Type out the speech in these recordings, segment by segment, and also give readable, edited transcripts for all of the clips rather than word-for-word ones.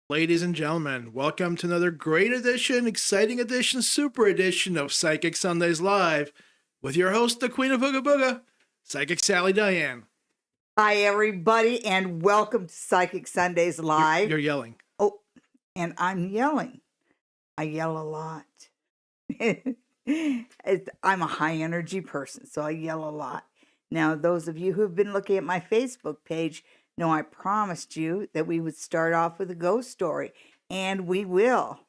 Ladies and gentlemen, welcome to another great edition, exciting edition, super edition of Psychic Sundays Live with your host, the Queen of Booga Booga, Psychic Sally Diane. Hi, everybody, and welcome to Psychic Sundays Live. You're yelling. Oh, and I'm yelling. I yell a lot. I'm a high energy person, so I yell a lot. Now, those of you who have been looking at my Facebook page know I promised you that we would start off with a ghost story, and we will.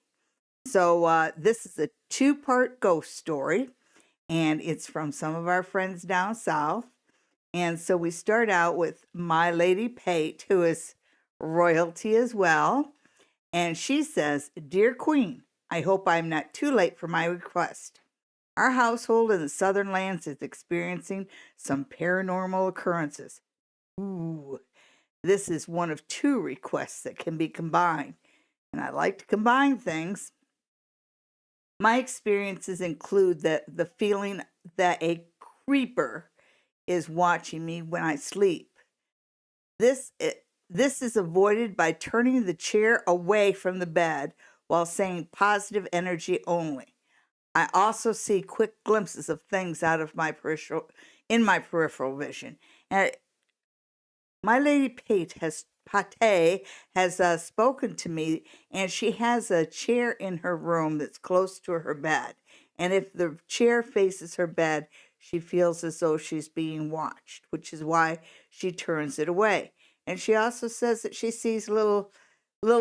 So this is a two-part ghost story, and it's from some of our friends down south. And so we start out with My Lady Pate, who is royalty as well. And she says, "Dear Queen, I hope I'm not too late for my request. Our household in the southern lands is experiencing some paranormal occurrences." Ooh, this is one of two requests that can be combined. And I like to combine things. My experiences include the feeling that a creeper is watching me when I sleep. This is avoided by turning the chair away from the bed while saying positive energy only. I also see quick glimpses of things out of my peripheral vision. And My Lady Pate has spoken to me, and she has a chair in her room that's close to her bed. And if the chair faces her bed, she feels as though she's being watched, which is why she turns it away. And she also says that she sees little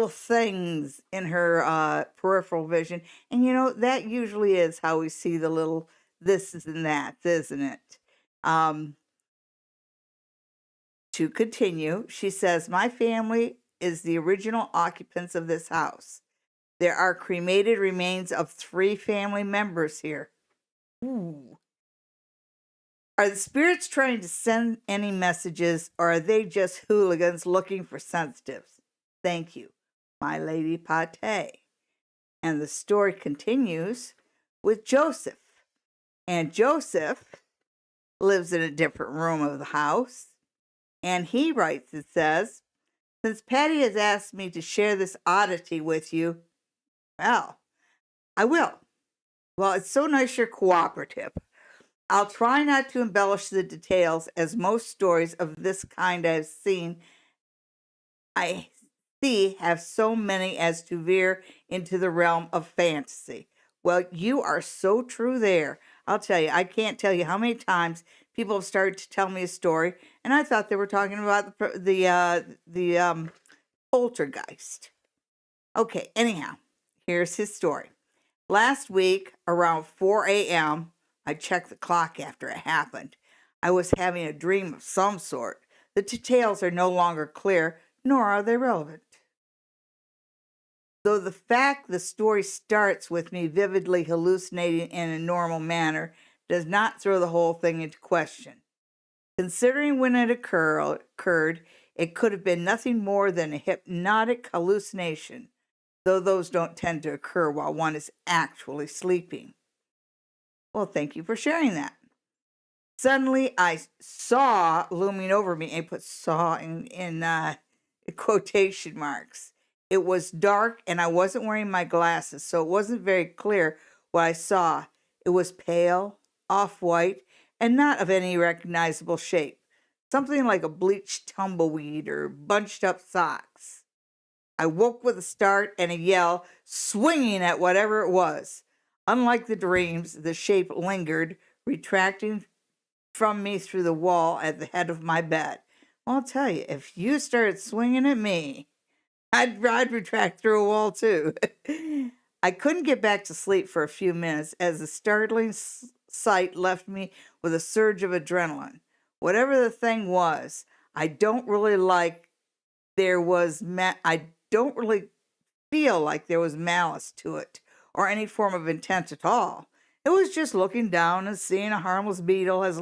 things in her peripheral vision. And that usually is how we see the little this and that, isn't it? To continue, she says, "My family is the original occupants of this house. There are cremated remains of 3 family members here." Ooh. "Are the spirits trying to send any messages, or are they just hooligans looking for sensitives? Thank you, My Lady Pate." And the story continues with Joseph. And Joseph lives in a different room of the house. And he writes, it says, "Since Patty has asked me to share this oddity with you, well, I will. Well, it's so nice you're cooperative. I'll try not to embellish the details, as most stories of this kind I see have so many as to veer into the realm of fantasy." Well, you are so true there. I'll tell you, I can't tell you how many times people have started to tell me a story, and I thought they were talking about the poltergeist. Okay, anyhow, here's his story. "Last week, around 4 a.m., I checked the clock after it happened. I was having a dream of some sort. The details are no longer clear, nor are they relevant. Though the fact the story starts with me vividly hallucinating in a normal manner does not throw the whole thing into question. Considering when it occurred, it could have been nothing more than a hypnotic hallucination, though those don't tend to occur while one is actually sleeping." Well, thank you for sharing that. "Suddenly, I saw looming over me," and put "saw" in quotation marks. "It was dark, and I wasn't wearing my glasses, so it wasn't very clear what I saw. It was pale, off-white, and not of any recognizable shape. Something like a bleached tumbleweed or bunched up socks. I woke with a start and a yell, swinging at whatever it was. Unlike the dreams, the shape lingered, retracting from me through the wall at the head of my bed." Well, I'll tell you, if you started swinging at me, I'd retract through a wall too. "I couldn't get back to sleep for a few minutes, as the startling sight left me with a surge of adrenaline. Whatever the thing was, I don't really feel like there was malice to it, or any form of intent at all. It was just looking down and seeing a harmless beetle has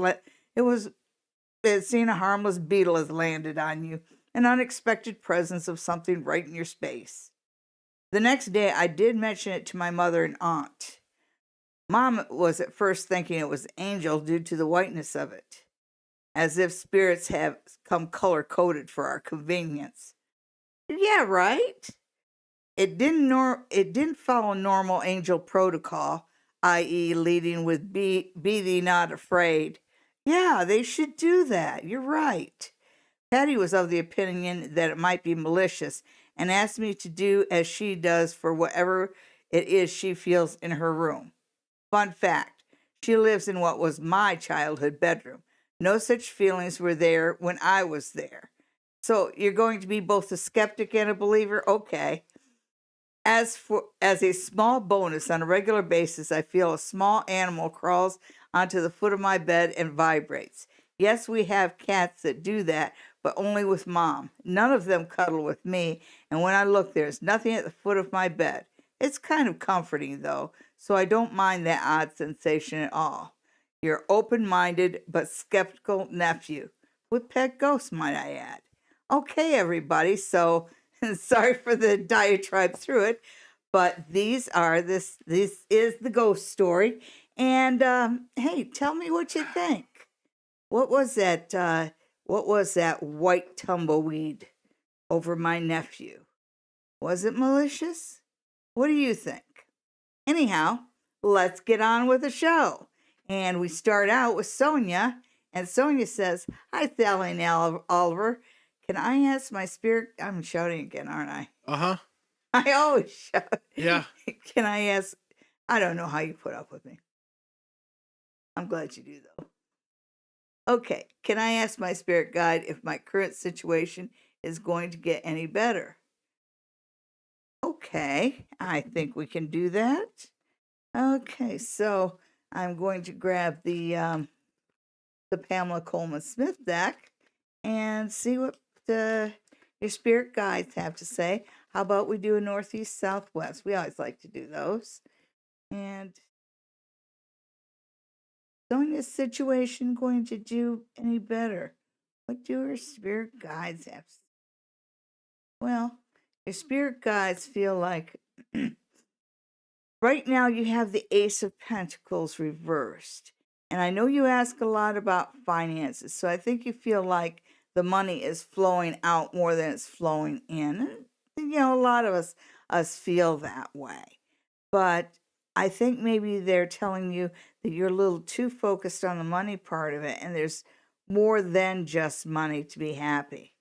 landed on you, an unexpected presence of something right in your space. The next day, I did mention it to my mother and aunt. Mom was at first thinking it was angel due to the whiteness of it, as if spirits have come color-coded for our convenience. Yeah, right? It didn't follow normal angel protocol, i.e., leading with be thee not afraid. Yeah, they should do that. You're right. Patty was of the opinion that it might be malicious and asked me to do as she does for whatever it is she feels in her room. Fun fact, she lives in what was my childhood bedroom. No such feelings were there when I was there. So you're going to be both a skeptic and a believer? Okay. As a small bonus on a regular basis, I feel a small animal crawls onto the foot of my bed and vibrates. Yes, we have cats that do that, but only with mom. None of them cuddle with me, and when I look, there's nothing at the foot of my bed. It's kind of comforting though, so I don't mind that odd sensation at all. Your open-minded but skeptical nephew, with pet ghosts, might I add. Okay, everybody, so sorry for the diatribe through it, but this is the ghost story. And hey, tell me what you think. What was that? What was that white tumbleweed over my nephew? Was it malicious? What do you think? Anyhow, let's get on with the show. And we start out with Sonia, and Sonia says, "Hi, Sally and Oliver. Can I ask my spirit?" I'm shouting again, aren't I? Uh-huh. I always shout. Yeah. Can I ask? I don't know how you put up with me. I'm glad you do, though. Okay. Can I ask my spirit guide if my current situation is going to get any better? Okay. I think we can do that. Okay. So I'm going to grab the Pamela Coleman Smith deck and see what your spirit guides have to say. How about we do a northeast southwest? We always like to do those. And Sonia's situation going to do any better? What do her spirit guides have? Well, your spirit guides feel like right now you have the Ace of Pentacles reversed. And I know you ask a lot about finances, so I think you feel like the money is flowing out more than it's flowing in. And, you know, a lot of us feel that way. But I think maybe they're telling you that you're a little too focused on the money part of it, and there's more than just money to be happy.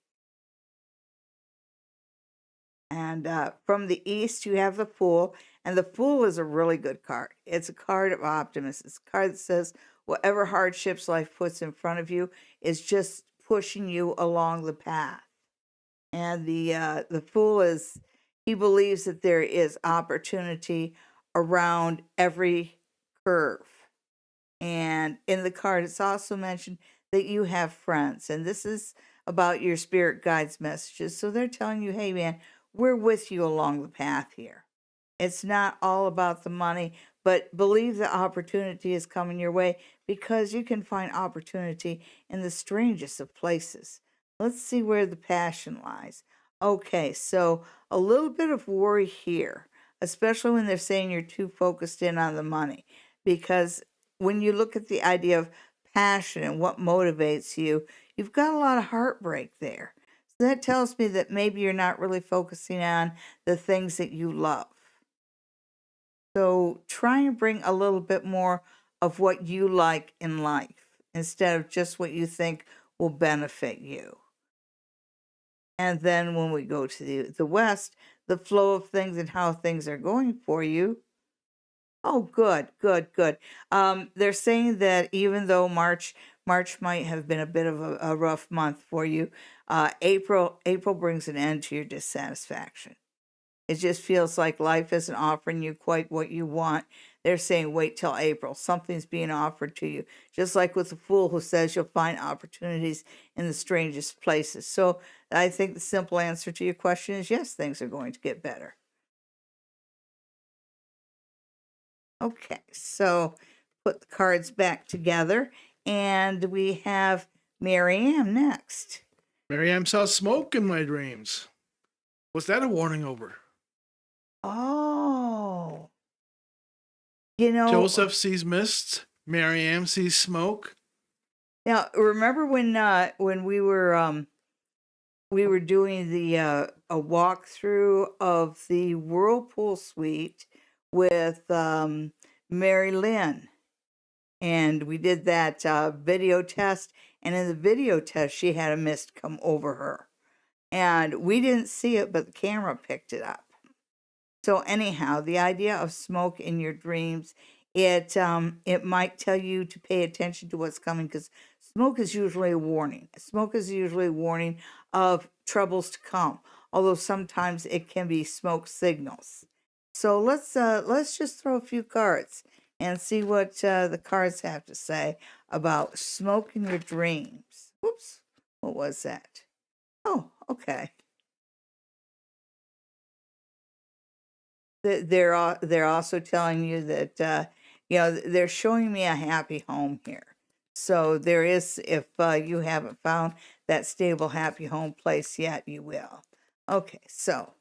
And from the east, you have the Fool, and the Fool is a really good card. It's a card of optimism. It's a card that says whatever hardships life puts in front of you is just pushing you along the path. And the Fool is, he believes that there is opportunity around every curve. And in the card, it's also mentioned that you have friends. And this is about your spirit guides messages. So they're telling you, hey, man, we're with you along the path here. It's not all about the money, but believe the opportunity is coming your way because you can find opportunity in the strangest of places. Let's see where the passion lies. Okay, so a little bit of worry here, especially when they're saying you're too focused in on the money, because when you look at the idea of passion and what motivates you, you've got a lot of heartbreak there. So that tells me that maybe you're not really focusing on the things that you love. So try and bring a little bit more of what you like in life instead of just what you think will benefit you. And then when we go to the West, the flow of things and how things are going for you. Oh, good, good, good. They're saying that even though March might have been a bit of a rough month for you, April brings an end to your dissatisfaction. It just feels like life isn't offering you quite what you want. They're saying wait till April. Something's being offered to you. Just like with the Fool who says you'll find opportunities in the strangest places. So I think the simple answer to your question is yes, things are going to get better. Okay, so put the cards back together, and we have Mary Ann next. Miriam saw smoke in my dreams. Was that a warning over? Oh, you know, Joseph sees mist. Miriam sees smoke. now remember when we were we were doing the a walkthrough of the Whirlpool Suite with Mary Lynn, and we did that video test. And in the video test, she had a mist come over her, and we didn't see it, but the camera picked it up. So anyhow, the idea of smoke in your dreams, it might tell you to pay attention to what's coming, because smoke is usually a warning. Smoke is usually a warning of troubles to come, although sometimes it can be smoke signals. So let's just throw a few cards and see what the cards have to say about smoke in your dreams. Whoops, what was that? Oh, okay. They're also telling you that they're showing me a happy home here. So there is, if you haven't found that stable happy home place yet, you will. Okay, so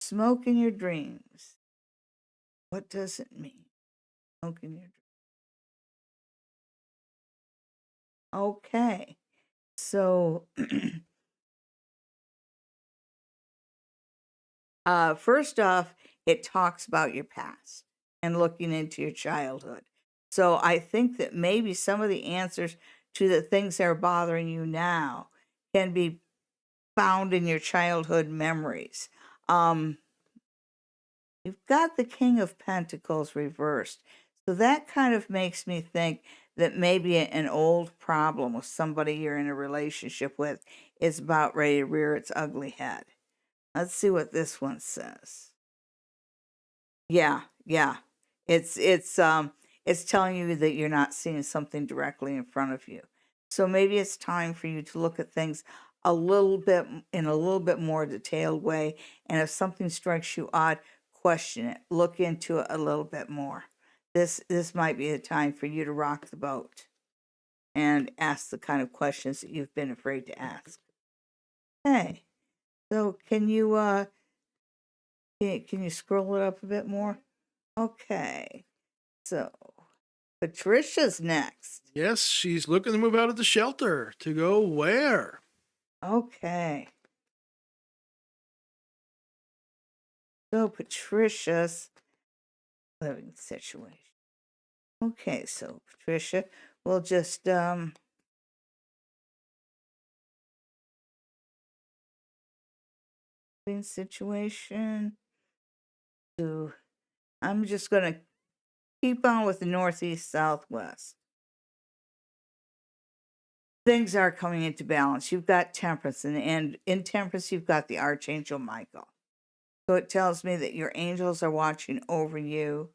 smoke in your dreams. What does it mean? Smoke in your dreams. Okay, so first off, it talks about your past and looking into your childhood. So I think that maybe some of the answers to the things that are bothering you now can be found in your childhood memories. Um, you've got the King of Pentacles reversed. So that kind of makes me think that maybe an old problem with somebody you're in a relationship with is about ready to rear its ugly head. Let's see what this one says. Yeah, yeah. It's telling you that you're not seeing something directly in front of you. So maybe it's time for you to look at things a little bit in a little bit more detailed way. And if something strikes you odd, question it. Look into it a little bit more. This might be the time for you to rock the boat and ask the kind of questions that you've been afraid to ask. Hey, so can you scroll it up a bit more? Okay. So Patricia's next. Yes, she's looking to move out of the shelter. To go where? Okay. So Patricia's living situation. Okay, so Patricia, we'll just living situation. So I'm just gonna keep on with the northeast southwest. Things are coming into balance. You've got temperance, and in temperance you've got the Archangel Michael. So it tells me that your angels are watching over you,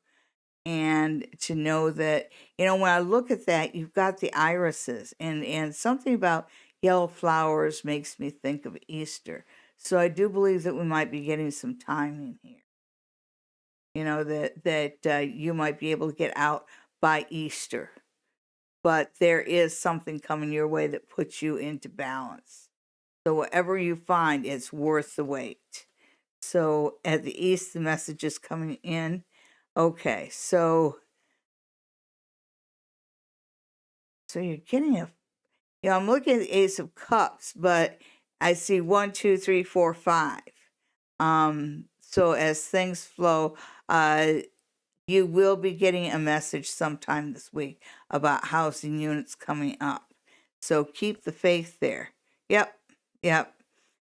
and to know that, when I look at that, you've got the irises, and something about yellow flowers makes me think of Easter. So I do believe that we might be getting some timing here. That you might be able to get out by Easter, but there is something coming your way that puts you into balance. So whatever you find, it's worth the wait. So at the east, the message is coming in. Okay, so you're getting I'm looking at the Ace of Cups, but I see 1, 2, 3, 4, 5. So as things flow, you will be getting a message sometime this week about housing units coming up. So keep the faith there. Yep.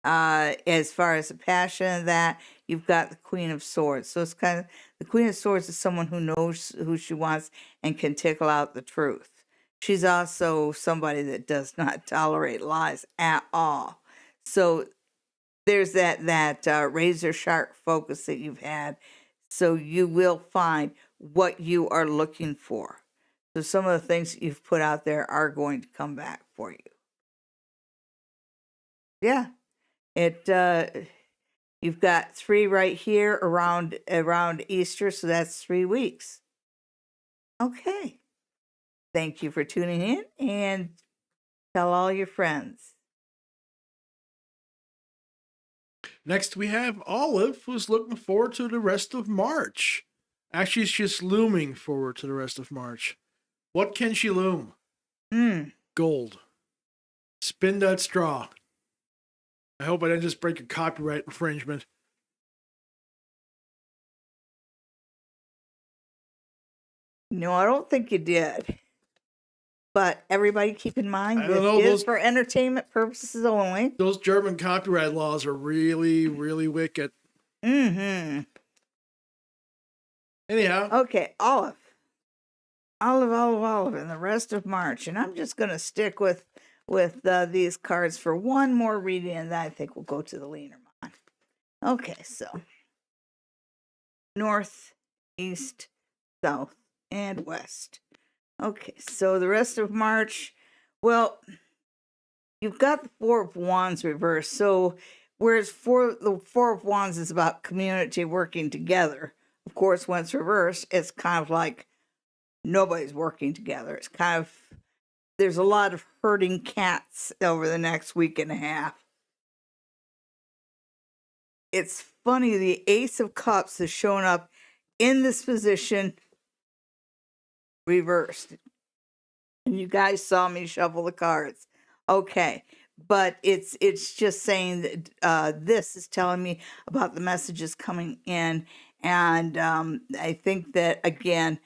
As far as the passion of that, you've got the Queen of Swords. So it's kind of, the Queen of Swords is someone who knows who she wants and can tickle out the truth. She's also somebody that does not tolerate lies at all. So there's that razor sharp focus that you've had. So you will find what you are looking for. So some of the things that you've put out there are going to come back for you. Yeah. You've got 3 right here around Easter, so that's 3 weeks. Okay. Thank you for tuning in, and tell all your friends. Next, we have Olive, who's looking forward to the rest of March. Actually, she's looming forward to the rest of March. What can she loom? Gold. Spin that straw. I hope I didn't just break a copyright infringement. No, I don't think you did. But everybody keep in mind, I don't this know, is for entertainment purposes only. Those German copyright laws are really, really wicked. Mm-hmm. Anyhow. Okay, Olive, and the rest of March. And I'm just going to stick with these cards for one more reading, and then I think we'll go to the Lenormand. Okay, so north, east, south, and west. Okay, so the rest of March, well, you've got the Four of Wands reversed. So whereas the Four of Wands is about community working together, of course, when it's reversed, it's kind of like nobody's working together. It's kind of, there's a lot of herding cats over the next week and a half. It's funny, the Ace of Cups has shown up in this position reversed. And you guys saw me shuffle the cards. Okay. But it's just saying that this is telling me about the messages coming in. And I think that, again,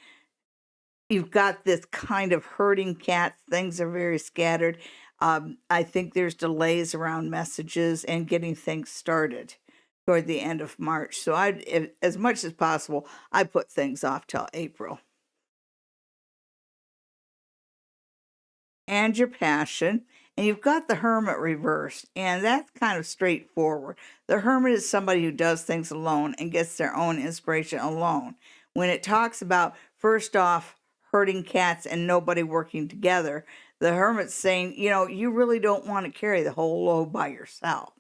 you've got this kind of herding cats. Things are very scattered. I think there's delays around messages and getting things started toward the end of March. So as much as possible, I put things off till April. And your passion. And you've got the Hermit reversed, and that's kind of straightforward. The Hermit is somebody who does things alone and gets their own inspiration alone. When it talks about, first off, herding cats and nobody working together, the Hermit's saying, you really don't want to carry the whole load by yourself.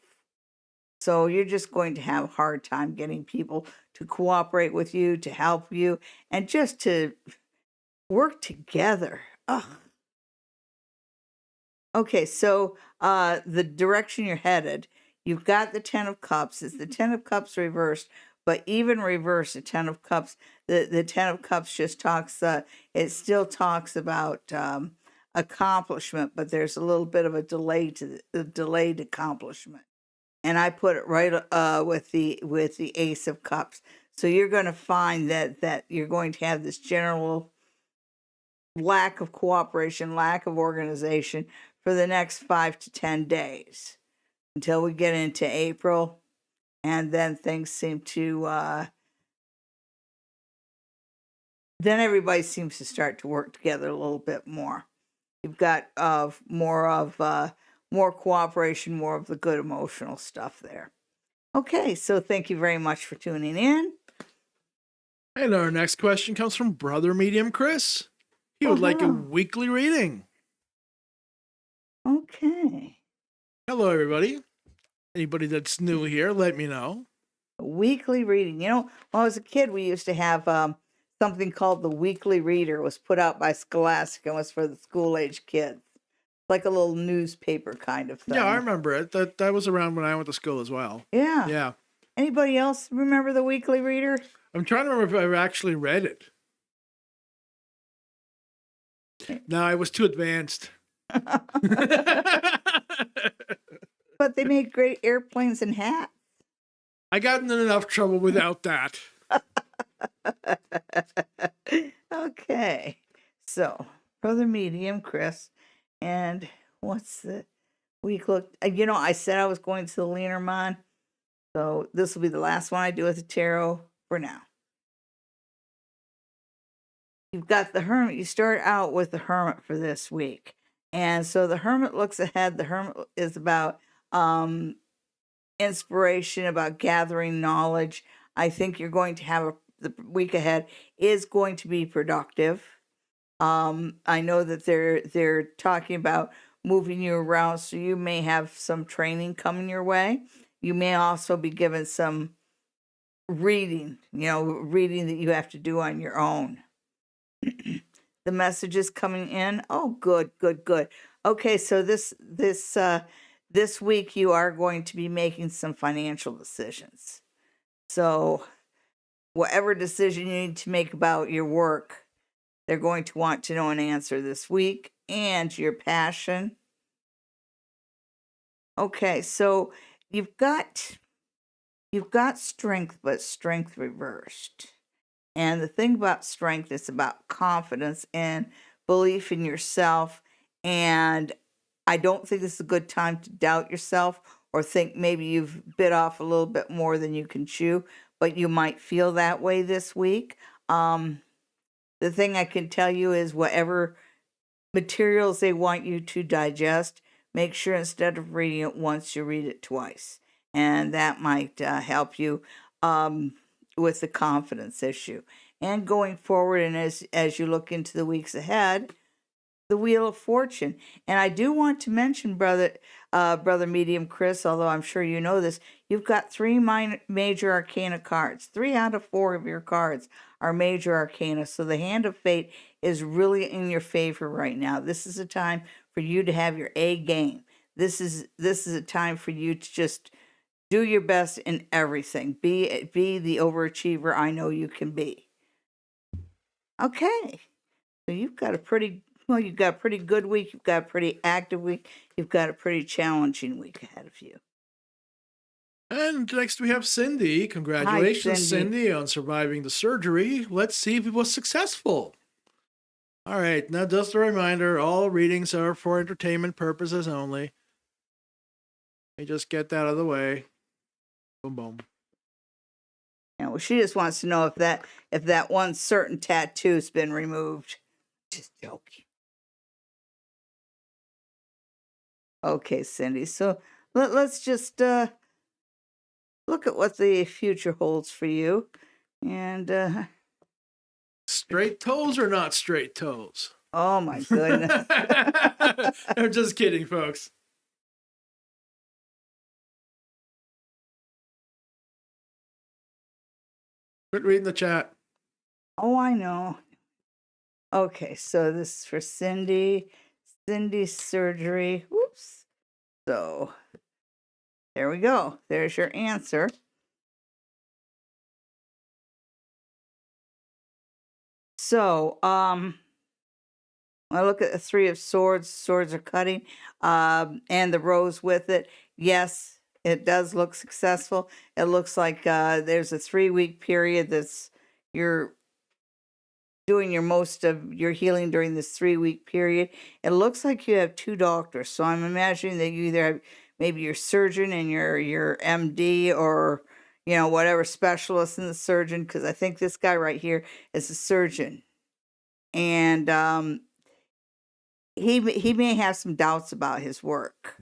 So you're just going to have a hard time getting people to cooperate with you, to help you, and just to work together. Ugh. Okay, so the direction you're headed, you've got the Ten of Cups. It's the Ten of Cups reversed, but even reversed, the Ten of Cups, the Ten of Cups just talks, it still talks about accomplishment, but there's a little bit of a delay to the delayed accomplishment. And I put it right with the Ace of Cups. So you're going to find that you're going to have this general lack of cooperation, lack of organization for the next 5 to 10 days until we get into April. And then things seem to, then everybody seems to start to work together a little bit more. You've got more cooperation, more of the good emotional stuff there. Okay, so thank you very much for tuning in. And our next question comes from Brother Medium Chris. He would like a weekly reading. Okay. Hello, everybody. Anybody that's new here, let me know. A weekly reading. When I was a kid, we used to have something called the Weekly Reader. It was put out by Scholastic and was for the school-age kids. Like a little newspaper kind of thing. Yeah, I remember it. That was around when I went to school as well. Yeah. Yeah. Anybody else remember the Weekly Reader? I'm trying to remember if I ever actually read it. No, I was too advanced. But they made great airplanes and hats. I got in enough trouble without that. Okay. So, Brother Medium, Chris, and what's the week look? I said I was going to the Lenormand. So this will be the last one I do with the tarot for now. You've got the Hermit. You start out with the Hermit for this week. And so the Hermit looks ahead. The Hermit is about inspiration, about gathering knowledge. I think you're going to have the week ahead is going to be productive. I know that they're talking about moving you around, so you may have some training coming your way. You may also be given some reading that you have to do on your own. The messages coming in. Oh, good. Okay, so this week you are going to be making some financial decisions. So whatever decision you need to make about your work, they're going to want to know an answer this week, and your passion. Okay, so you've got strength, but strength reversed. And the thing about strength is about confidence and belief in yourself. And I don't think this is a good time to doubt yourself or think maybe you've bit off a little bit more than you can chew, but you might feel that way this week. The thing I can tell you is whatever materials they want you to digest, make sure instead of reading it once, you read it twice. And that might help you with the confidence issue. And going forward, and as you look into the weeks ahead, the Wheel of Fortune. And I do want to mention, brother Medium Chris, although I'm sure you know this, you've got three major arcana cards. 3 out of 4 of your cards are major arcana. So the Hand of Fate is really in your favor right now. This is a time for you to have your A game. This is a time for you to just do your best in everything. Be the overachiever I know you can be. Okay. So you've got a pretty good week. You've got a pretty active week. You've got a pretty challenging week ahead of you. And next we have Cindy. Congratulations, Hi, Cindy. Cindy, on surviving the surgery. Let's see if it was successful. All right, now just a reminder, all readings are for entertainment purposes only. Let me just get that out of the way. Boom, boom. Yeah, well, she just wants to know if that one certain tattoo's been removed. Just joking. Okay, Cindy. So let's just look at what the future holds for you. And straight toes or not straight toes? Oh my goodness. I'm just kidding, folks. Quit reading the chat. Oh, I know. Okay, so this is for Cindy. Cindy's surgery. Whoops. So there we go. There's your answer. So, I look at the 3 of Swords. Swords are cutting, and the rose with it. Yes, it does look successful. It looks like there's a 3-week period that's you're doing your most of your healing during this 3-week period. It looks like you have 2 doctors. So I'm imagining that you either have maybe your surgeon and your MD, or whatever specialist in the surgeon, because I think this guy right here is a surgeon. And he may have some doubts about his work.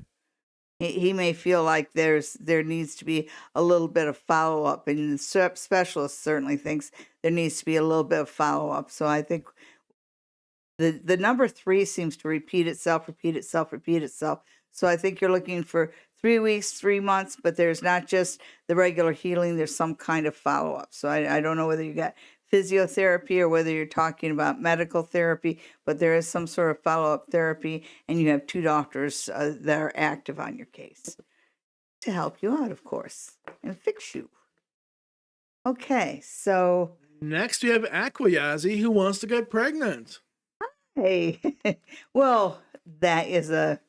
He may feel like there needs to be a little bit of follow-up, and the specialist certainly thinks there needs to be a little bit of follow-up. So I think the number 3 seems to repeat itself. So I think you're looking for 3 weeks, 3 months, but there's not just the regular healing. There's some kind of follow-up. So I don't know whether you got physiotherapy or whether you're talking about medical therapy, but there is some sort of follow-up therapy, and you have 2 doctors that are active on your case to help you out, of course, and fix you. Okay, so next we have Aquayazi, who wants to get pregnant. Hey, well, that is a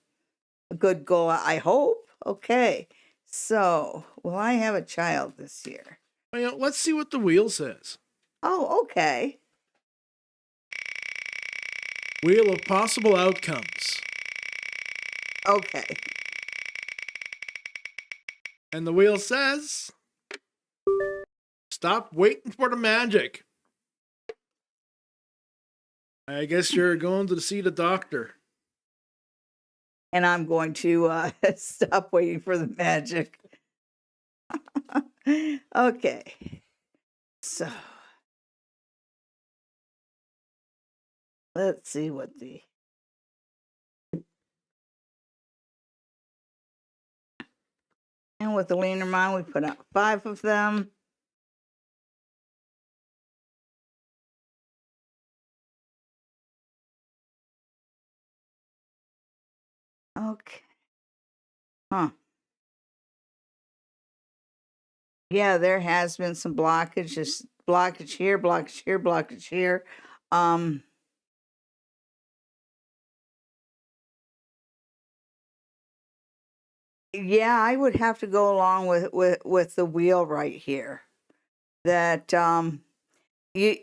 good goal, I hope. Okay, so will I have a child this year? Well, let's see what the wheel says. Oh, okay. Wheel of possible outcomes. Okay. And the wheel says, stop waiting for the magic. I guess you're going to see the doctor. And I'm going to stop waiting for the magic. Okay. So let's see what and with the leaner mind, we put out 5 of them. Okay. Huh. Yeah, there has been some blockage, just blockage here, blockage here, blockage here. Yeah, I would have to go along with the wheel right here. That you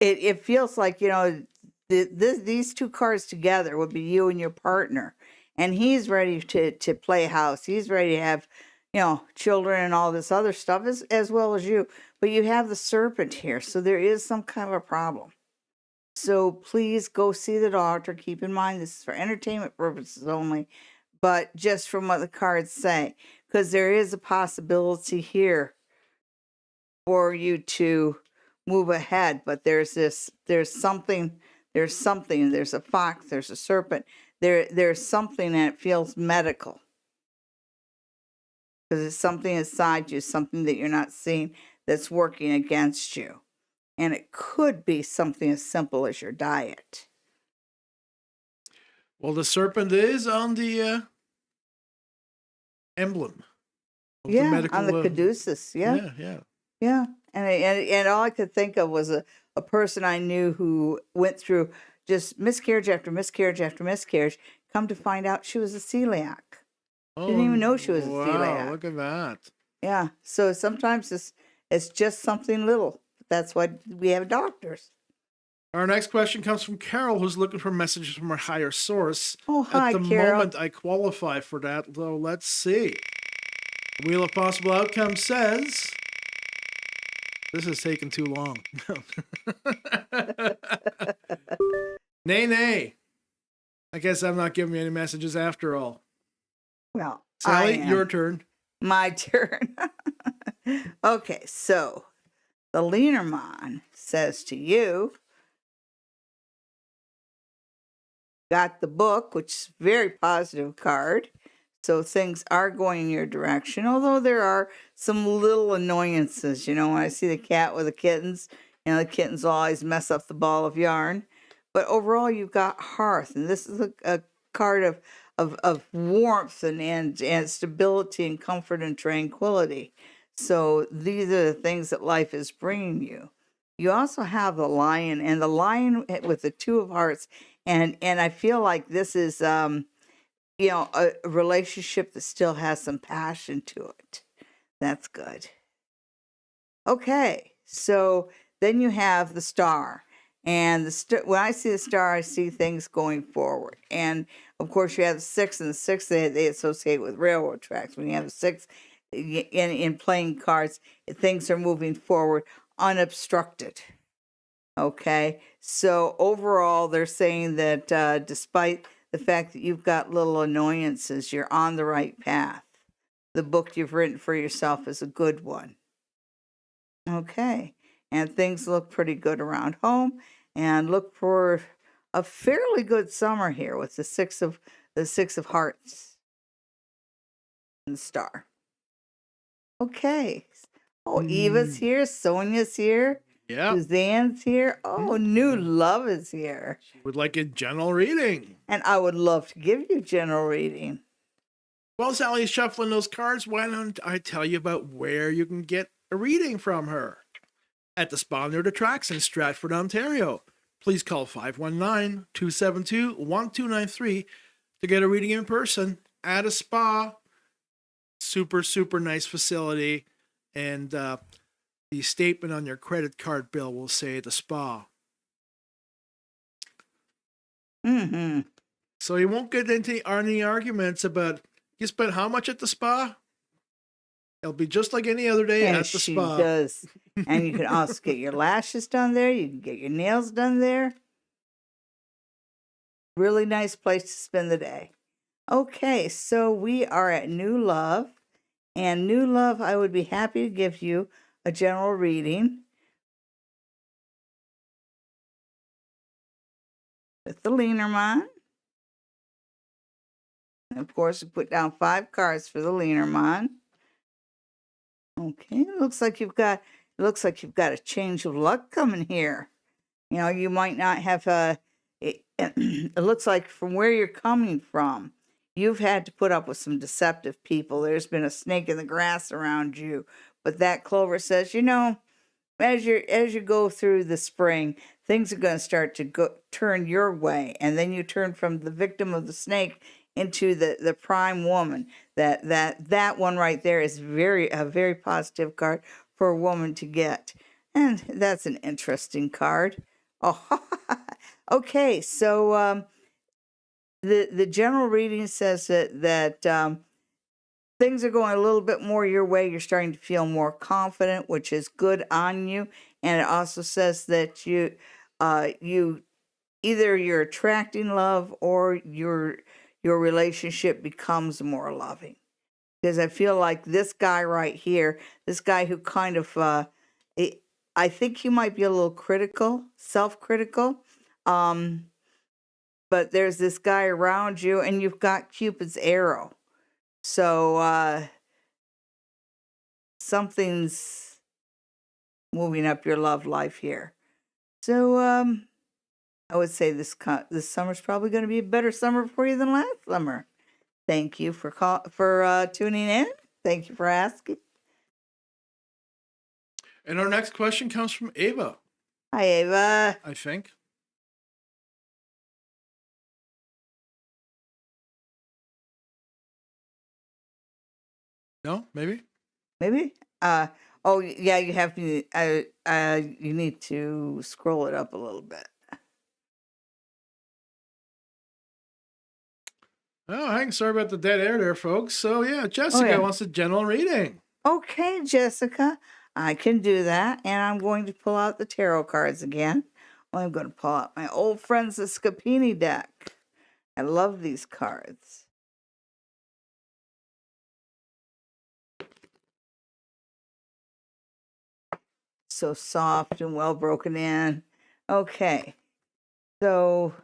it feels like, these two cards together would be you and your partner, and he's ready to play house. He's ready to have, children and all this other stuff as well as you. But you have the serpent here, so there is some kind of a problem. So please go see the doctor. Keep in mind this is for entertainment purposes only, but just from what the cards say, because there is a possibility here for you to move ahead. But there's something, there's a fox, there's a serpent, there's something that feels medical, because it's something inside you, something that you're not seeing that's working against you. And it could be something as simple as your diet. Well, the serpent is on the emblem of the medical. On the caduceus. Yeah. And all I could think of was a person I knew who went through just miscarriage after miscarriage after miscarriage. Come to find out she was a celiac. Didn't even know she was a celiac. Wow, look at that. Yeah. So sometimes it's just something little. That's why we have doctors. Our next question comes from Carol, who's looking for messages from her higher source. Oh, hi, At the Carol. moment, I qualify for that, though. Let's see. The Wheel of Possible Outcomes says... This is taking too long. Nay. I guess I'm not giving you any messages after all. Well, Sally, your turn. My turn. Okay, so the Lenormand says to you, got the book, which is a very positive card. So things are going in your direction, although there are some little annoyances. When I see the cat with the kittens, the kittens always mess up the ball of yarn. But overall, you've got hearth, and this is a card of warmth and stability and comfort and tranquility. So these are the things that life is bringing you. You also have the lion, and the lion with the two of hearts, and I feel like this is a relationship that still has some passion to it. That's good. Okay, so then you have the star. And when I see the star, I see things going forward. And, of course, you have the 6, and the 6 they associate with railroad tracks. When you have the 6 in playing cards, things are moving forward unobstructed. Okay, so overall, they're saying that despite the fact that you've got little annoyances, you're on the right path. The book you've written for yourself is a good one. Okay, and things look pretty good around home, and look for a fairly good summer here with the 6 of hearts and the star. Okay. Oh, Eva's here, Sonia's here. Yeah. Suzanne's here. Oh, new love is here. Would like a general reading. And I would love to give you general reading. Well, Sally's shuffling those cards. Why don't I tell you about where you can get a reading from her? At the spa near the tracks in Stratford, Ontario. Please call 519-272-1293 to get a reading in person at a spa. Super, super nice facility. And the statement on your credit card bill will say the spa. Mm-hmm. So you won't get into any arguments about you spent how much at the spa? It'll be just like any other day at the spa. She does. And you can also get your lashes done there. You can get your nails done there. Really nice place to spend the day. Okay, so we are at New Love. And New Love, I would be happy to give you a general reading with the Lenormand. And of course, we put down 5 cards for the Lenormand. Okay, it looks like you've got a change of luck coming here. You might not have it looks like from where you're coming from, you've had to put up with some deceptive people. There's been a snake in the grass around you. But that clover says, as you go through the spring, things are going to start to turn your way. And then you turn from the victim of the snake into the prime woman. That one right there is a very positive card for a woman to get. And that's an interesting card. Oh, okay. So the general reading says that things are going a little bit more your way. You're starting to feel more confident, which is good on you. And it also says that you either you're attracting love or your relationship becomes more loving. Because I feel like this guy right here, this guy who kind of, I think you might be a little critical, self-critical. But there's this guy around you, and you've got Cupid's arrow. So something's moving up your love life here. So I would say this summer's probably going to be a better summer for you than last summer. Thank you for tuning in. Thank you for asking. And our next question comes from Ava. Hi, Ava. I think. No, maybe. Maybe. Oh yeah, you have to. You need to scroll it up a little bit. Oh, hey, sorry about the dead air there, folks. So yeah, Jessica wants a general reading. Okay, Jessica, I can do that, and I'm going to pull out the tarot cards again. I'm going to pull out my old friends the Scapini deck. I love these cards. So soft and well broken in. Okay. So,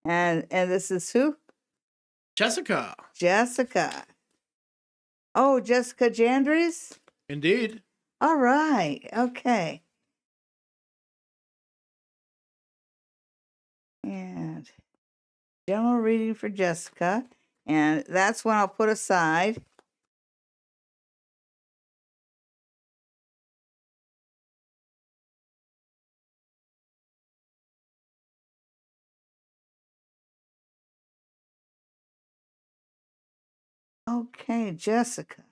and this is who? Jessica. Jessica. Oh, Jessica Jandries? Indeed. All right. Okay. And general reading for Jessica. And that's one I'll put aside. Okay, Jessica.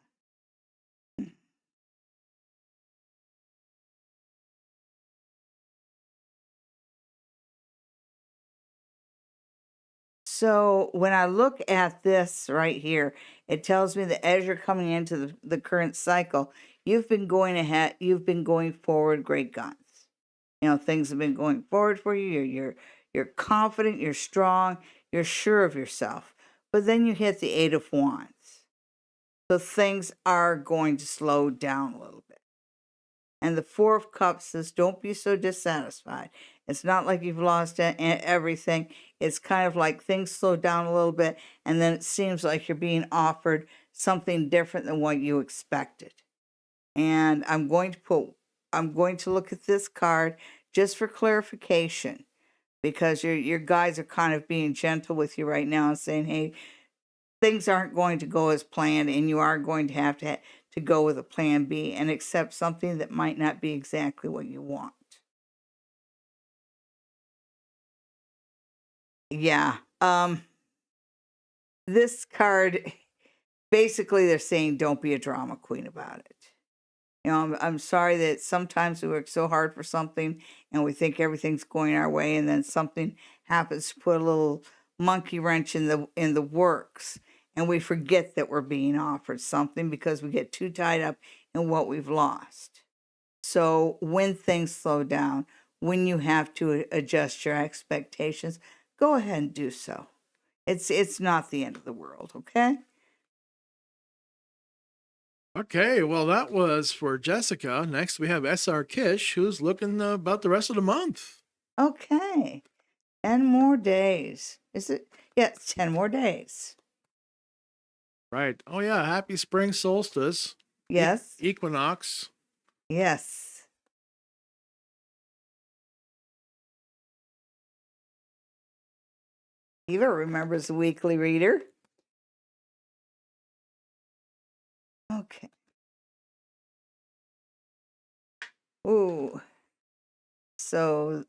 So when I look at this right here, it tells me that as you're coming into the current cycle, you've been going ahead, you've been going forward great guns. You know, things have been going forward for you. You're confident, you're strong, you're sure of yourself. But then you hit the Eight of Wands. So things are going to slow down a little bit. And the Four of Cups says, don't be so dissatisfied. It's not like you've lost everything. It's kind of like things slow down a little bit, and then it seems like you're being offered something different than what you expected. And I'm going to look at this card just for clarification, because your guides are kind of being gentle with you right now and saying, hey, things aren't going to go as planned, and you are going to have to go with a plan B and accept something that might not be exactly what you want. Yeah. This card, basically they're saying don't be a drama queen about it. You know, I'm sorry that sometimes we work so hard for something and we think everything's going our way, and then something happens to put a little monkey wrench in the works, and we forget that we're being offered something because we get too tied up in what we've lost. So when things slow down, when you have to adjust your expectations, go ahead and do so. It's not the end of the world, okay? Okay, well, that was for Jessica. Next, we have SR Kish, who's looking about the rest of the month. Okay. 10 more days. Is it? Yes, 10 more days. Right. Oh, yeah. Happy spring solstice. Yes. Equinox. Yes. Eva remembers the weekly reader. Okay. Ooh. So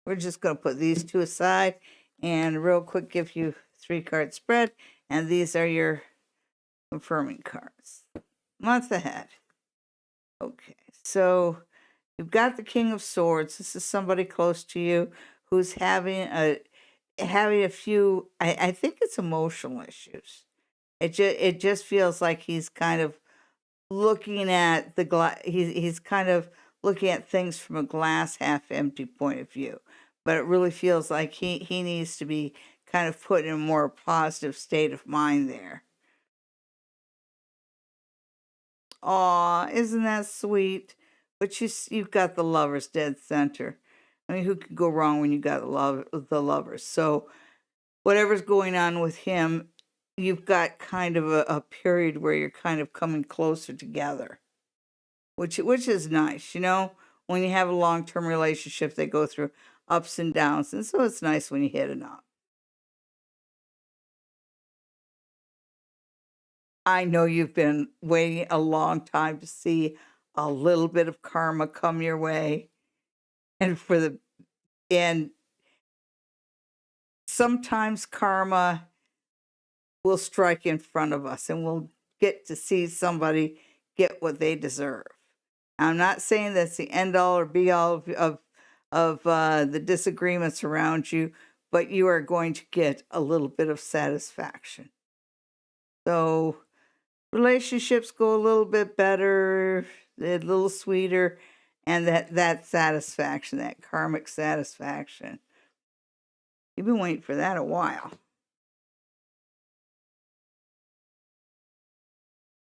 we're just going to put these two aside and real quick give you 3-card spread, And these are your confirming cards. Month ahead. Okay, so you've got the King of Swords. This is somebody close to you who's having a few. I think it's emotional issues. It just feels like he's kind of looking at the glass. He's kind of looking at things from a glass half empty point of view. But it really feels like he needs to be kind of put in a more positive state of mind there. Aw, isn't that sweet? But you've got the Lovers dead center. I mean, who could go wrong when you got the Lovers? So whatever's going on with him, you've got kind of a period where you're kind of coming closer together, which is nice, you know. When you have a long-term relationship, they go through ups and downs, and so it's nice when you hit it up. I know you've been waiting a long time to see a little bit of karma come your way, and and sometimes karma will strike in front of us, and we'll get to see somebody get what they deserve. I'm not saying that's the end all or be all of the disagreements around you, but you are going to get a little bit of satisfaction. So relationships go a little bit better, a little sweeter, and that satisfaction, that karmic satisfaction. You've been waiting for that a while.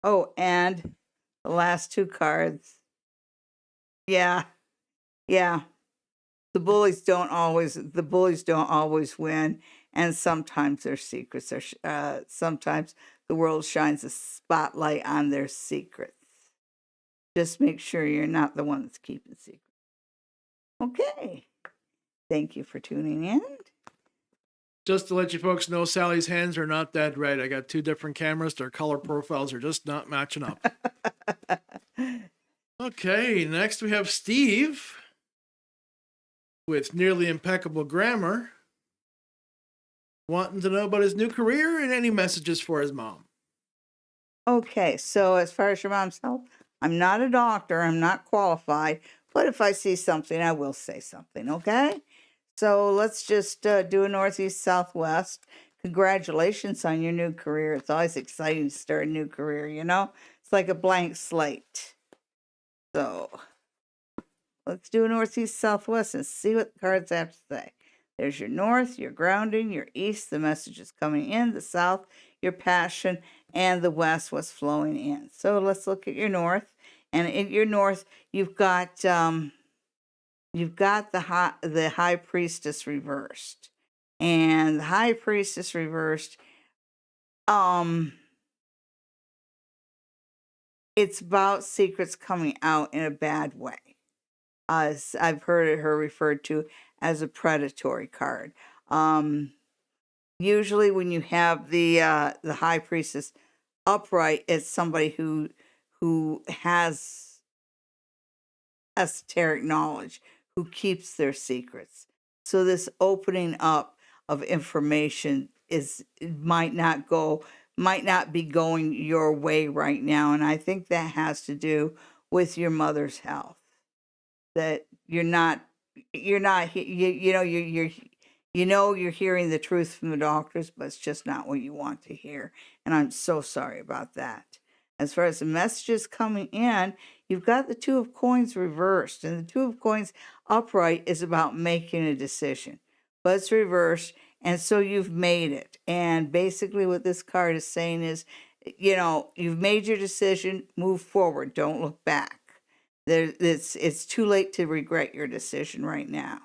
Oh, and the last two cards. Yeah, yeah. The bullies don't always win, and sometimes their secrets are sometimes the world shines a spotlight on their secrets. Just make sure you're not the one that's keeping secrets. Okay. Thank you for tuning in. Just to let you folks know, Sally's hands are not that red. I got two different cameras. Their color profiles are just not matching up. Okay, next we have Steve with nearly impeccable grammar, wanting to know about his new career and any messages for his mom. Okay, so as far as your mom's health, I'm not a doctor. I'm not qualified. But if I see something, I will say something, okay? So let's just do a northeast, southwest. Congratulations on your new career. It's always exciting to start a new career, you know? It's like a blank slate. So let's do a northeast, southwest and see what the cards have to say. There's your north, your grounding, your east, the message is coming in, the south, your passion, and the west, what's flowing in. So let's look at your north. And in your north, you've got the high priestess reversed. And the high priestess reversed, it's about secrets coming out in a bad way. I've heard her referred to as a predatory card. Usually when you have the high priestess upright, it's somebody who has esoteric knowledge, who keeps their secrets. So this opening up of information might not be going your way right now, and I think that has to do with your mother's health. That you're hearing the truth from the doctors, but it's just not what you want to hear. And I'm so sorry about that. As far as the messages coming in, you've got the Two of Coins reversed, and the Two of Coins upright is about making a decision, but it's reversed, and so you've made it. And basically what this card is saying is, you've made your decision, move forward, don't look back. It's too late to regret your decision right now.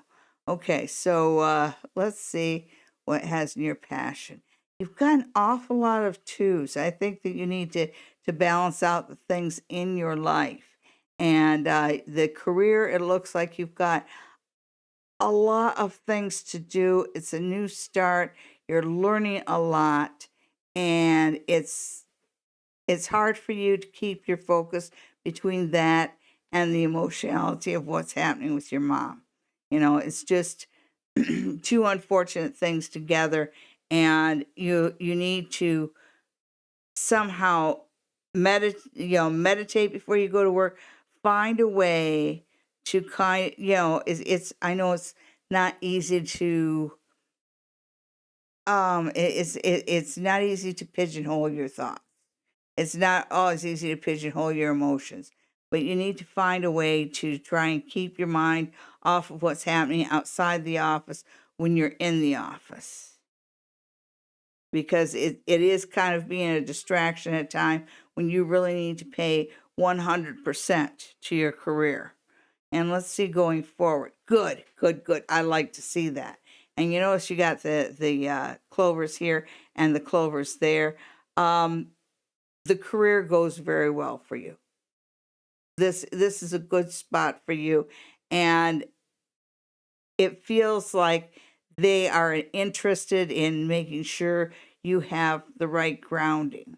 Okay, so let's see what has in your passion. You've got an awful lot of twos. I think that you need to balance out the things in your life. And the career, it looks like you've got a lot of things to do. It's a new start. You're learning a lot. And it's hard for you to keep your focus between that and the emotionality of what's happening with your mom. It's just two unfortunate things together, and you need to somehow meditate before you go to work. Find a way to it's I know it's not easy to it's not easy to pigeonhole your thoughts. It's not always easy to pigeonhole your emotions, but you need to find a way to try and keep your mind off of what's happening outside the office when you're in the office, because it is kind of being a distraction at time when you really need to pay 100% to your career. And let's see going forward. Good. I like to see that. And you notice you got the clovers here and the clovers there. The career goes very well for you. This is a good spot for you, and it feels like they are interested in making sure you have the right grounding.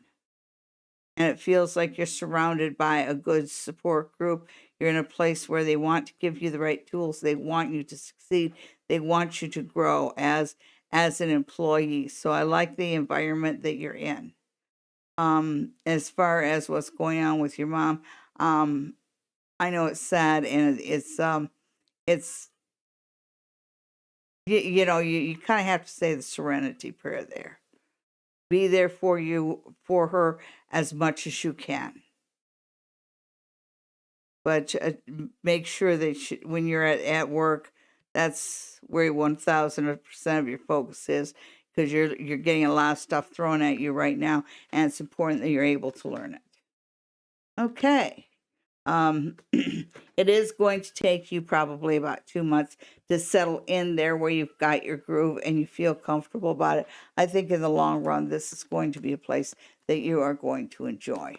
And it feels like you're surrounded by a good support group. You're in a place where they want to give you the right tools. They want you to succeed. They want you to grow as an employee. So I like the environment that you're in. As far as what's going on with your mom, I know it's sad, and it's you kind of have to say the serenity prayer there. Be there for her as much as you can, but make sure that when you're at work, that's where 1,000% of your focus is, because you're getting a lot of stuff thrown at you right now, and it's important that you're able to learn it. Okay. It is going to take you probably about 2 months to settle in there where you've got your groove and you feel comfortable about it. I think in the long run, this is going to be a place that you are going to enjoy.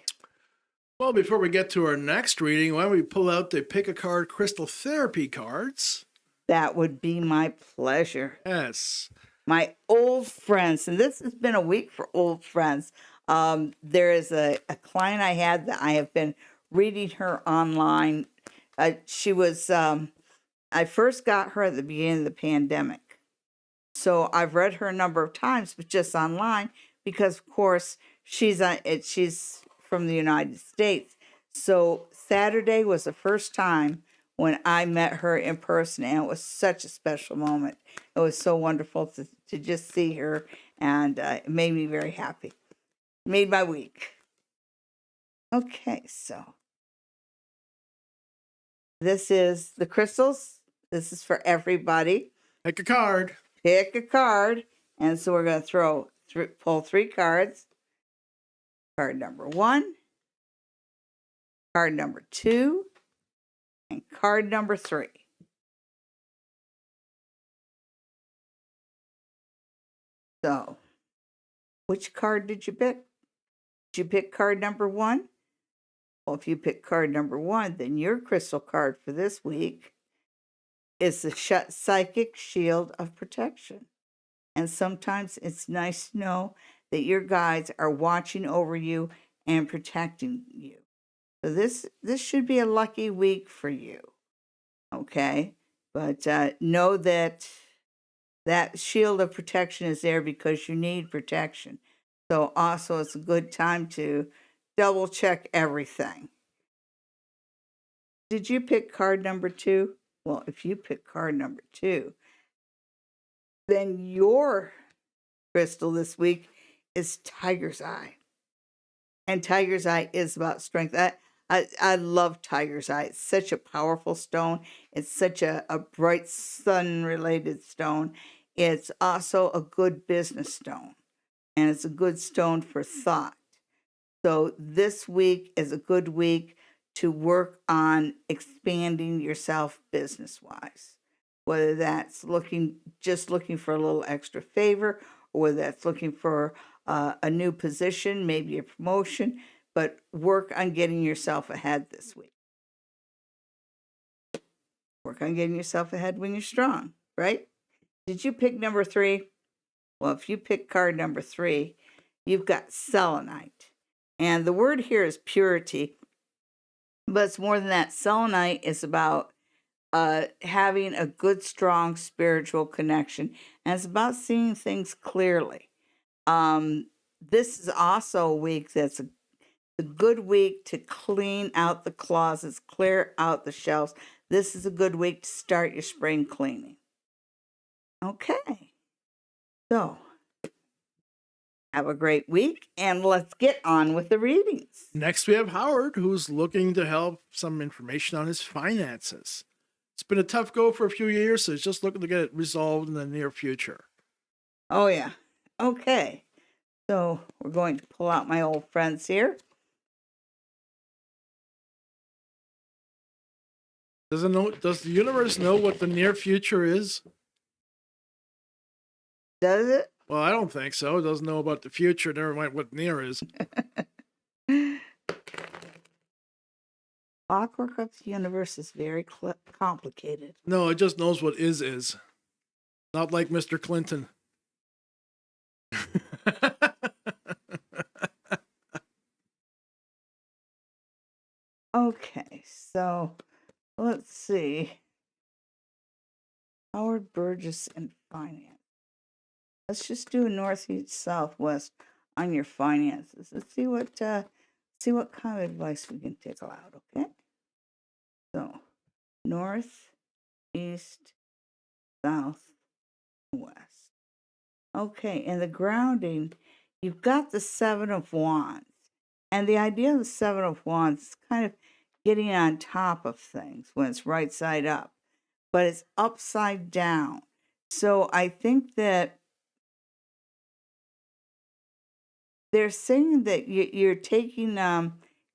Well, before we get to our next reading, why don't we pull out the Pick a Card Crystal Therapy cards? That would be my pleasure. Yes. My old friends, and this has been a week for old friends. There is a client I had that I have been reading her online. She was, I first got her at the beginning of the pandemic. So I've read her a number of times, but just online, because of course she's from the United States. So Saturday was the first time when I met her in person, and it was such a special moment. It was so wonderful to just see her, and it made me very happy. Made my week. Okay, so this is the crystals. This is for everybody. Pick a card. Pick a card. And so we're going to pull 3 cards. Card number 1, card number 2, and card number 3. So, which card did you pick? Did you pick card number 1? Well, if you pick card number 1, then your crystal card for this week is the Psychic Shield of Protection. And sometimes it's nice to know that your guides are watching over you and protecting you. So this should be a lucky week for you. Okay? But know that shield of protection is there because you need protection. So also it's a good time to double check everything. Did you pick card number 2? Well, if you pick card number 2, then your crystal this week is Tiger's Eye. And Tiger's Eye is about strength. I love Tiger's Eye. It's such a powerful stone. It's such a bright sun-related stone. It's also a good business stone. And it's a good stone for thought. So this week is a good week to work on expanding yourself business-wise. Whether that's looking for a little extra favor, or whether that's looking for a new position, maybe a promotion, but work on getting yourself ahead this week. Work on getting yourself ahead when you're strong, right? Did you pick number 3? Well, if you pick card number 3, you've got selenite. And the word here is purity, but it's more than that. Selenite is about having a good, strong spiritual connection. And it's about seeing things clearly. This is also a week that's a good week to clean out the closets, clear out the shelves. This is a good week to start your spring cleaning. Okay. So, have a great week, and let's get on with the readings. Next, we have Howard, who's looking to help some information on his finances. It's been a tough go for a few years, so he's just looking to get it resolved in the near future. Oh, yeah. Okay. So, we're going to pull out my old friends here. Does the universe know what the near future is? Does it? Well, I don't think so. It doesn't know about the future, never mind what near is. Clockwork of the universe is very complicated. No, it just knows what is. Not like Mr. Clinton. Okay, so let's see. Howard Burgess and finance. Let's just do a northeast southwest on your finances. Let's see what kind of advice we can take out. Okay. So north, east, south, west. Okay, and the grounding, you've got the Seven of Wands. And the idea of the Seven of Wands is kind of getting on top of things when it's right side up, but it's upside down. So I think that they're saying that you're taking,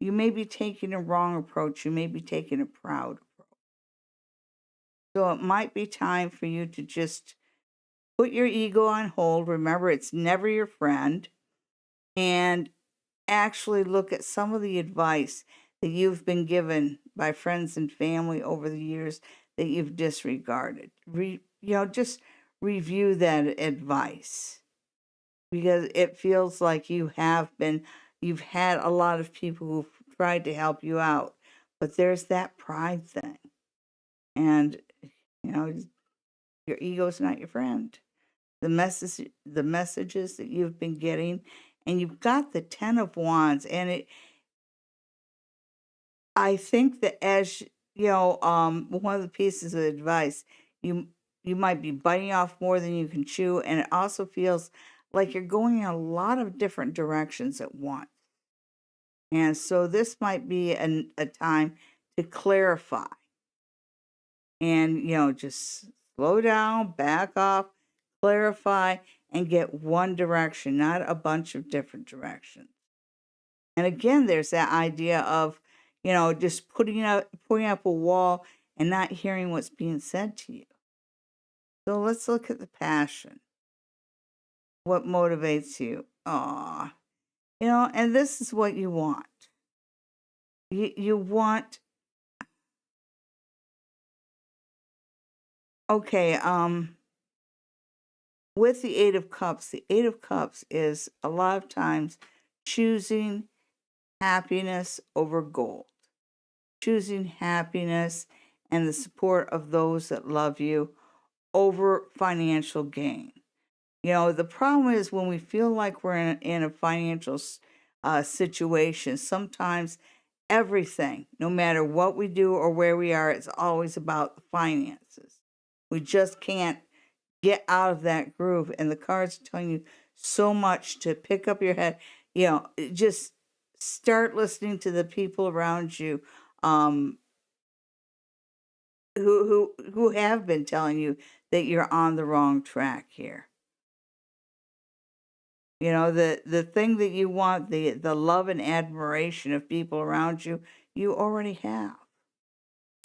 you may be taking a wrong approach. You may be taking a proud approach. So it might be time for you to just put your ego on hold. Remember, it's never your friend. And actually look at some of the advice that you've been given by friends and family over the years that you've disregarded. Just review that advice, because it feels like you've had a lot of people who've tried to help you out, but there's that pride thing. And, your ego's not your friend. The messages that you've been getting, and you've got the Ten of Wands, and I think that as one of the pieces of advice, you might be biting off more than you can chew, and it also feels like you're going in a lot of different directions at once. And so this might be a time to clarify and, just slow down, back off, clarify, and get one direction, not a bunch of different directions. And again, there's that idea of, just putting up a wall and not hearing what's being said to you. So let's look at the passion. What motivates you? And this is what you want. You want, okay, with the Eight of Cups is a lot of times choosing happiness over gold, choosing happiness and the support of those that love you over financial gain. The problem is when we feel like we're in a financial situation, sometimes everything, no matter what we do or where we are, it's always about the finances. We just can't get out of that groove. And the cards are telling you so much to pick up your head. Just start listening to the people around you who have been telling you that you're on the wrong track here. The thing that you want, the love and admiration of people around you, you already have.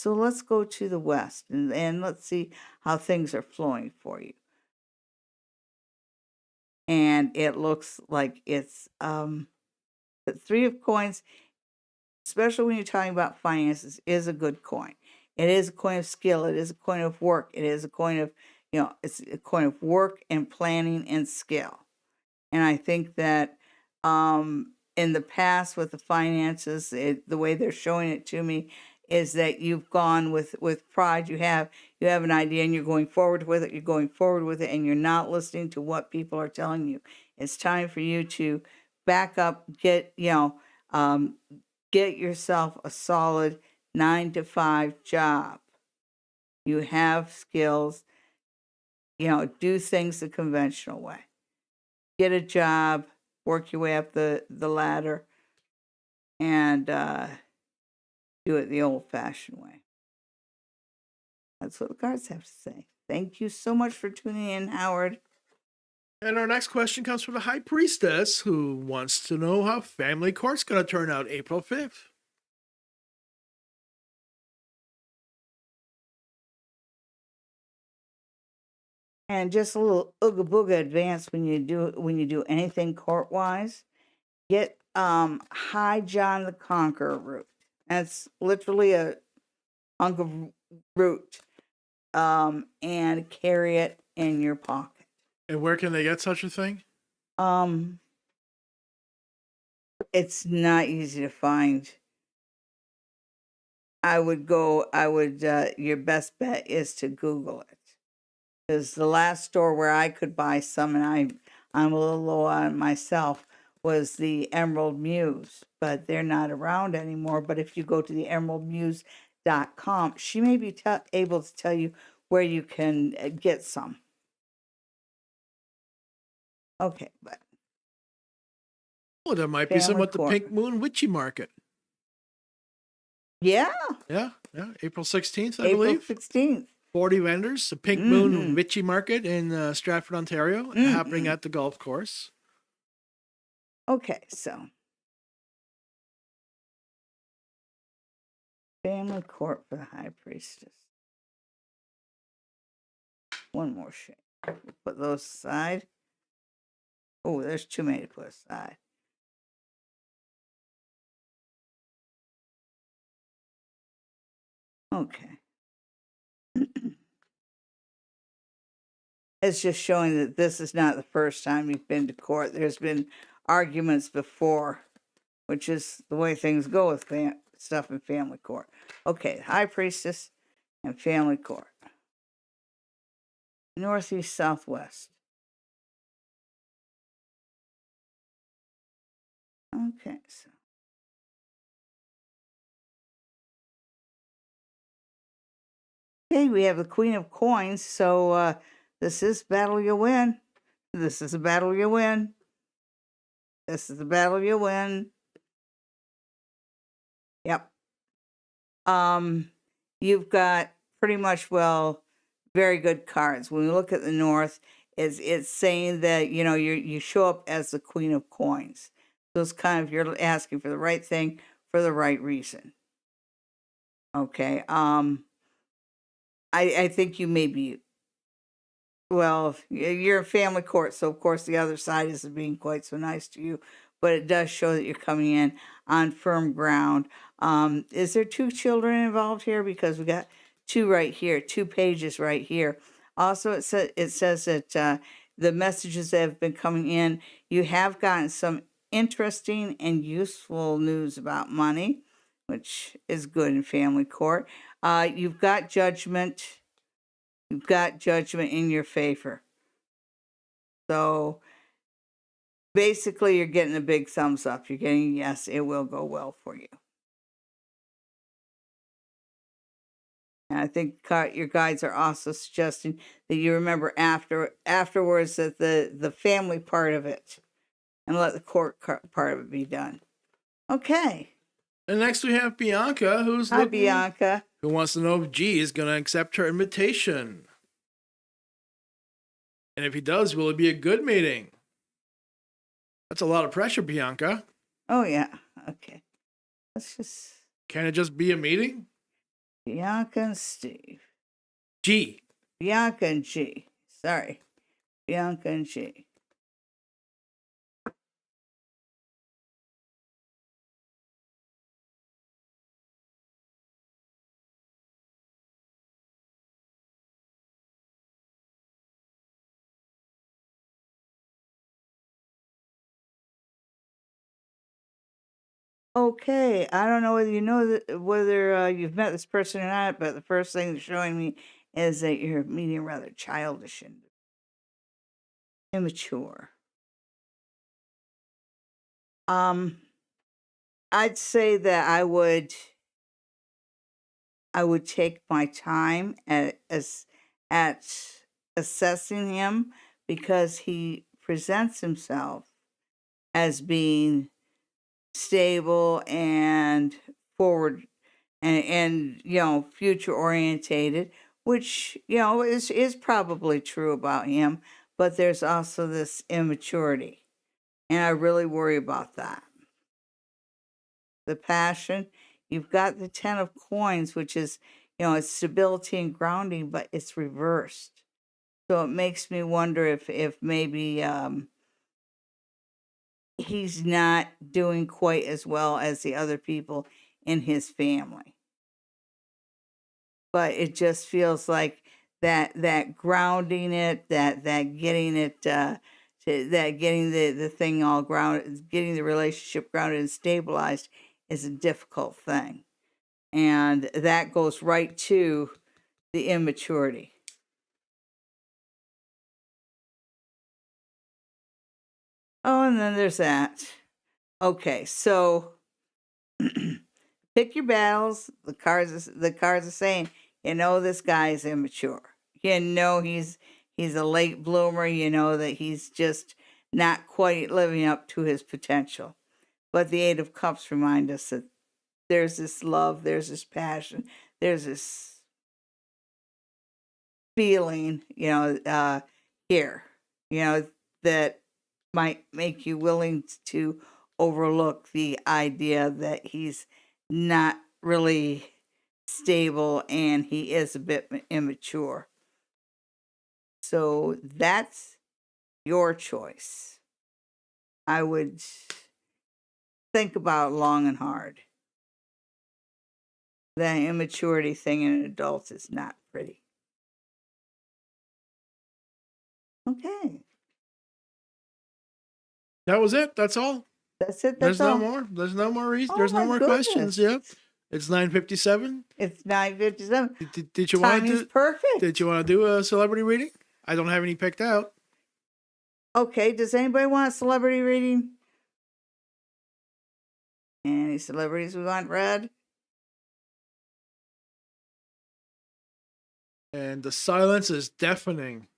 So let's go to the West and let's see how things are flowing for you. And it looks like it's the Three of Coins, especially when you're talking about finances, is a good coin. It is a coin of skill. It is a coin of work. It is a coin of, it's a coin of work and planning and skill. And I think that in the past with the finances, the way they're showing it to me, is that you've gone with pride. You have an idea and you're going forward with it. You're going forward with it, and you're not listening to what people are telling you. It's time for you to back up, get yourself a solid 9-to-5 job. You have skills, do things the conventional way. Get a job, work your way up the ladder, and do it the old-fashioned way. That's what the cards have to say. Thank you so much for tuning in, Howard. And our next question comes from the High Priestess, who wants to know how family court's going to turn out April 5th. And just a little ooga booga advance when you do anything court-wise. Get High John the Conqueror root. That's literally a hunk of root. And carry it in your pocket. And where can they get such a thing? It's not easy to find. Your best bet is to Google it. Because the last store where I could buy some, and I'm a little low on it myself, was the Emerald Muse, but they're not around anymore. But if you go to the emeraldmuse.com, she may be able to tell you where you can get some. Okay, but Well, there might be some at the Pink Moon Witchy Market. Yeah. Yeah. April 16th, I believe. April 16th. 40 vendors. The Pink Moon Witchy Market in Stratford, Ontario, happening at the golf course. Okay, so family court for the High Priestess. One more shade. Put those aside. Oh, there's too many to put aside. Okay. It's just showing that this is not the first time you've been to court. There's been arguments before, which is the way things go with stuff in family court. Okay, High Priestess and family court. Northeast, southwest. Okay, so. Okay, we have the Queen of Coins, so this is battle you win. This is a battle you win. This is a battle you win. Yep. You've got pretty much, very good cards. When we look at the North, it's saying that, you show up as the Queen of Coins. So it's kind of, you're asking for the right thing for the right reason. Okay. I think you may be, you're in family court, so of course the other side isn't being quite so nice to you, but it does show that you're coming in on firm ground. Is there 2 children involved here? Because we got 2 right here, 2 pages right here. Also, it says that the messages that have been coming in, you have gotten some interesting and useful news about money, which is good in family court. You've got judgment. You've got judgment in your favor. So basically, you're getting a big thumbs up. You're getting, yes, it will go well for you. And I think your guides are also suggesting that you remember afterwards that the family part of it, and let the court part of it be done. Okay. And next we have Bianca, Hi, Bianca. Who wants to know if G is going to accept her invitation. And if he does, will it be a good meeting? That's a lot of pressure, Bianca. Oh, yeah. Okay. Let's just... Can it just be a meeting? Bianca and Steve. G. Bianca and G. Sorry. Bianca and G. Okay, I don't know whether you know whether you've met this person or not, but the first thing it's showing me is that you're meeting rather childish and immature. Um, I'd say that I would take my time at assessing him because he presents himself as being stable and forward and future orientated, which is probably true about him, but there's also this immaturity, and I really worry about that. The passion, you've got the 10 of coins, which is it's stability and grounding, but it's reversed, so it makes me wonder if maybe he's not doing quite as well as the other people in his family. But it just feels like that grounding it, that getting it that getting the thing all grounded, getting the relationship grounded and stabilized is a difficult thing. And that goes right to the immaturity. Oh, and then there's that. Okay, so pick your battles. The cards are saying, this guy is immature. He's a late bloomer. You know that he's just not quite living up to his potential. But the Eight of Cups remind us that there's this love, there's this passion, there's this feeling, here, that might make you willing to overlook the idea that he's not really stable and he is a bit immature. So that's your choice. I would think about long and hard. The immaturity thing in an adult is not pretty. Okay, That was it. That's all. that's it. There's That's no all. more. There's no more. Oh There's no my more questions. goodness. Yep. It's 9:57. It's 9:57. Did you want Timing's to? perfect. Did you want to do a celebrity reading? I don't have any picked out. Okay, does anybody want a celebrity reading? Any celebrities we want read? And the silence is deafening.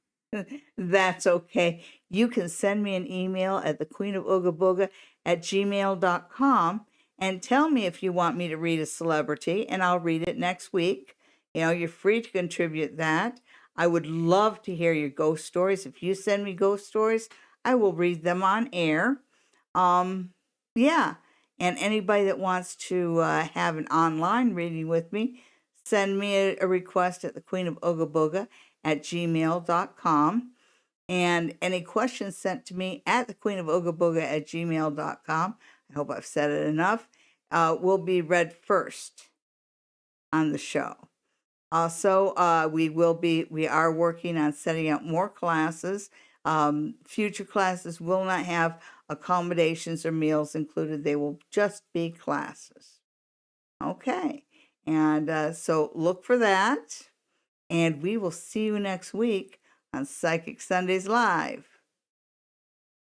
That's okay. You can send me an email at thequeenofoogaboga@gmail.com and tell me if you want me to read a celebrity, and I'll read it next week. You're free to contribute that. I would love to hear your ghost stories. If you send me ghost stories, I will read them on air. Yeah. And anybody that wants to have an online reading with me, send me a request at thequeenofoogaboga@gmail.com. And any questions sent to me at thequeenofoogaboga@gmail.com, I hope I've said it enough, will be read first on the show. Also, we are working on setting up more classes. Future classes will not have accommodations or meals included. They will just be classes. Okay. And so look for that. And we will see you next week on Psychic Sundays Live.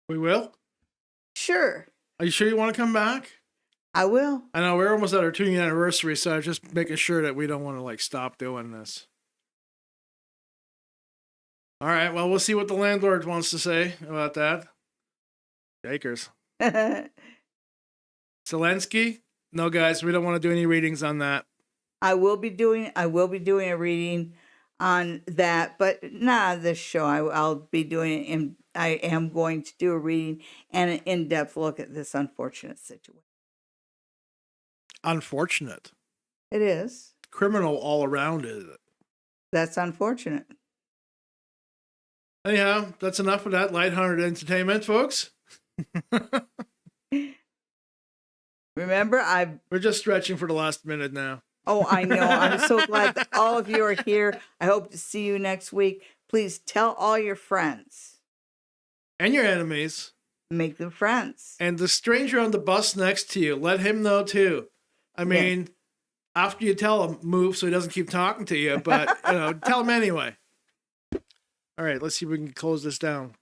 We will. Sure, Are you sure you want to come back? I will. I know we're almost at our 2-year anniversary, so I'm just making sure that we don't want to stop doing this. All right. Well, we'll see what the landlord wants to say about that. Jakers. Zelensky? No, guys, we don't want to do any readings on that. I will be doing a reading on that, but not on this show. I'll be doing it, I am going to do a reading and an in-depth look at this unfortunate situation. Unfortunate. It is. Criminal all around, is it? That's unfortunate. Anyhow, that's enough of that lighthearted entertainment, folks. Remember, we're just stretching for the last minute now. Oh, I know. I'm so glad that all of you are here. I hope to see you next week. Please tell all your friends. And your enemies. Make them friends. And the stranger on the bus next to you, let him know too. I mean, after you tell him, move so he doesn't keep talking to you, but tell him anyway. All right, let's see if we can close this down.